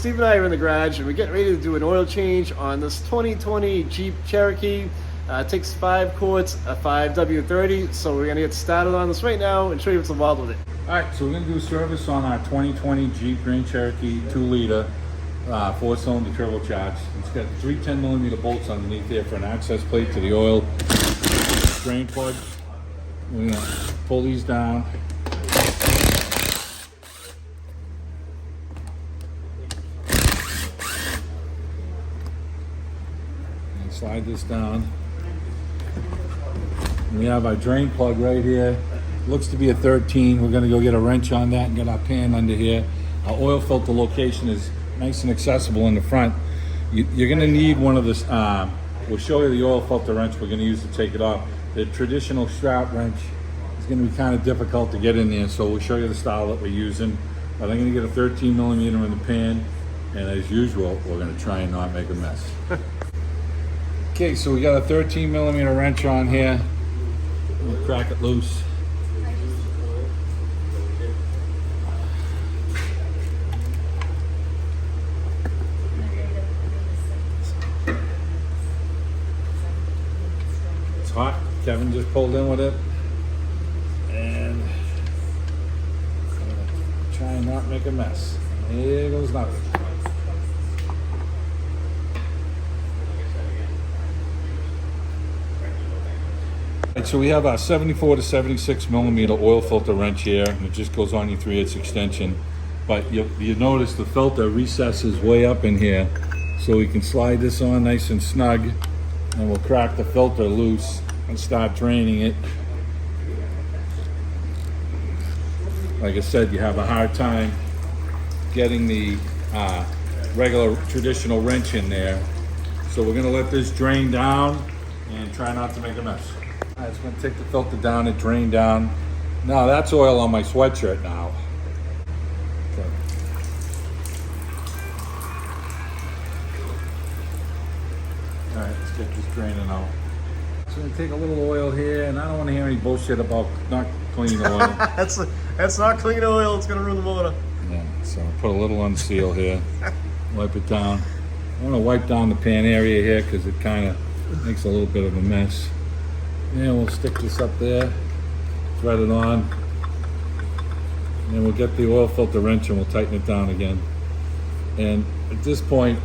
Steve and I are in the garage and we're getting ready to do an oil change on this 2020 Jeep Cherokee. It takes 5 quarts, a 5W30, so we're gonna get started on this right now and show you what's involved with it. All right, so we're gonna do service on our 2020 Jeep Grand Cherokee 2-liter 4-cylinder turbocharged. It's got 3 10mm bolts underneath there for an access plate to the oil drain plug. We're gonna pull these down. And slide this down. And we have our drain plug right here. Looks to be a 13. We're gonna go get a wrench on that and get our pan under here. Our oil filter location is nice and accessible in the front. You're gonna need one of this, we'll show you the oil filter wrench we're gonna use to take it off. The traditional strap wrench is gonna be kind of difficult to get in there, so we'll show you the style that we're using. But I'm gonna get a 13mm in the pan, and as usual, we're gonna try and not make a mess. Okay, so we got a 13mm wrench on here. We'll crack it loose. It's hot. Kevin just pulled in with it. And try and not make a mess. Here goes nothing. Right, so we have our 74 to 76mm oil filter wrench here, and it just goes on your 3/8 extension. But you notice the filter recesses way up in here, so we can slide this on nice and snug, and we'll crack the filter loose and start draining it. Like I said, you have a hard time getting the regular traditional wrench in there. So we're gonna let this drain down and try not to make a mess. All right, it's gonna take the filter down and drain down. Now that's oil on my sweatshirt now. Okay. All right, let's get this draining out. So I'm gonna take a little oil here, and I don't want to hear any bullshit about not clean oil. That's not clean oil, it's gonna ruin the motor. Yeah, so I'll put a little unseal here, wipe it down. I want to wipe down the pan area here because it kind of makes a little bit of a mess. And we'll stick this up there, thread it on, and we'll get the oil filter wrench and we'll tighten it down again. And at this point,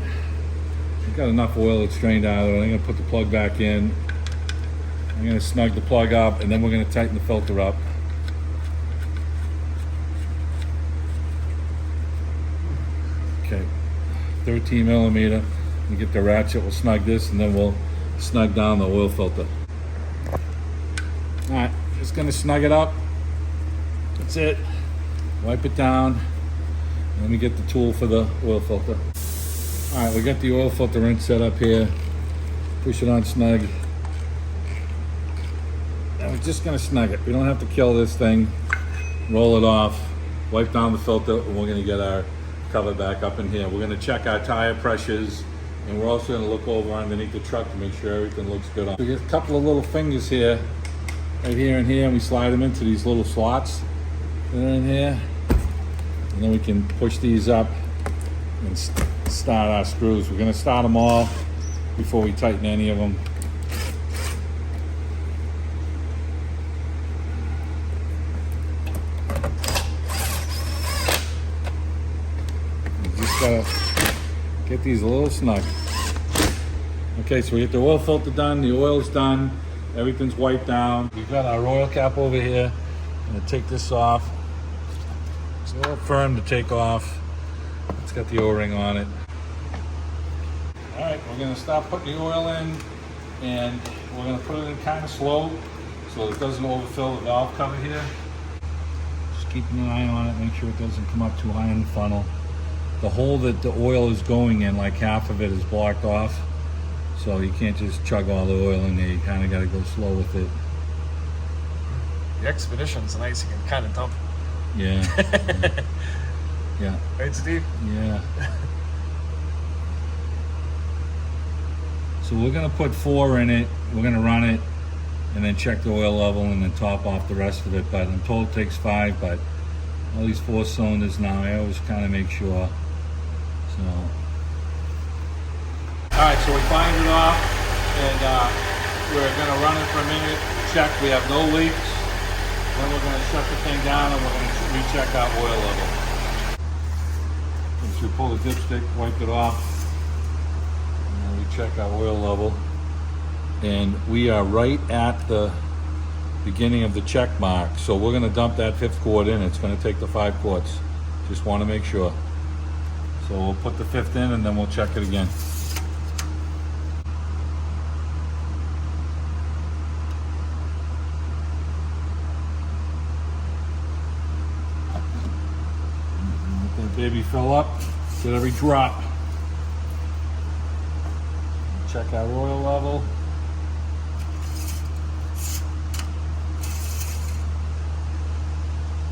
we've got enough oil that's drained out of it. I'm gonna put the plug back in. I'm gonna snug the plug up, and then we're gonna tighten the filter up. Okay, 13mm. We get the ratchet, we'll snug this, and then we'll snug down the oil filter. All right, just gonna snug it up. That's it. Wipe it down. Let me get the tool for the oil filter. All right, we got the oil filter wrench set up here. Push it on snug. And we're just gonna snug it. We don't have to kill this thing. Roll it off. Wipe down the filter, and we're gonna get our cover back up in here. We're gonna check our tire pressures, and we're also gonna look over underneath the truck to make sure everything looks good on. We get a couple of little fingers here, right here and here, and we slide them into these little slots that are in here. And then we can push these up and start our screws. We're gonna start them all before we tighten any of them. Gotta get these a little snug. Okay, so we get the oil filter done, the oil's done, everything's wiped down. We've got our oil cap over here. I'm gonna take this off. It's a little firm to take off. It's got the O-ring on it. All right, we're gonna start putting the oil in, and we're gonna put it in kind of slow so it doesn't overfill the valve cover here. Just keeping an eye on it, make sure it doesn't come up too high in the funnel. The hole that the oil is going in, like half of it is blocked off. So you can't just chug all the oil in there. You kind of got to go slow with it. The Expedition's nice, you can kind of dump. Yeah. Yeah. Right, Steve? Yeah. So we're gonna put 4 in it. We're gonna run it and then check the oil level and then top off the rest of it. But I'm told it takes 5, but all these 4 cylinders now, I always kind of make sure. So right, so we find it off, and we're gonna run it for a minute, check, we have no leaks. Then we're gonna shut the thing down and we're gonna recheck our oil level. So we pull the dipstick, wipe it off, and then we check our oil level. And we are right at the beginning of the check mark. So we're gonna dump that 5th quart in. It's gonna take the 5 quarts. Just wanna make sure. So we'll put the 5th in and then we'll check it again. Let that baby fill up, get every drop. Check our oil level.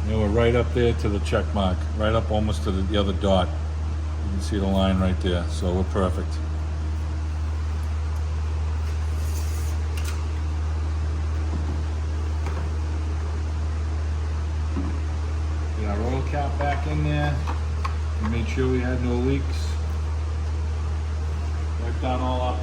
And we're right up there to the check mark, right up almost to the other dot. You can see the line right there, so we're perfect. Get our oil cap back in there. We made sure we had no leaks. Wipe down all our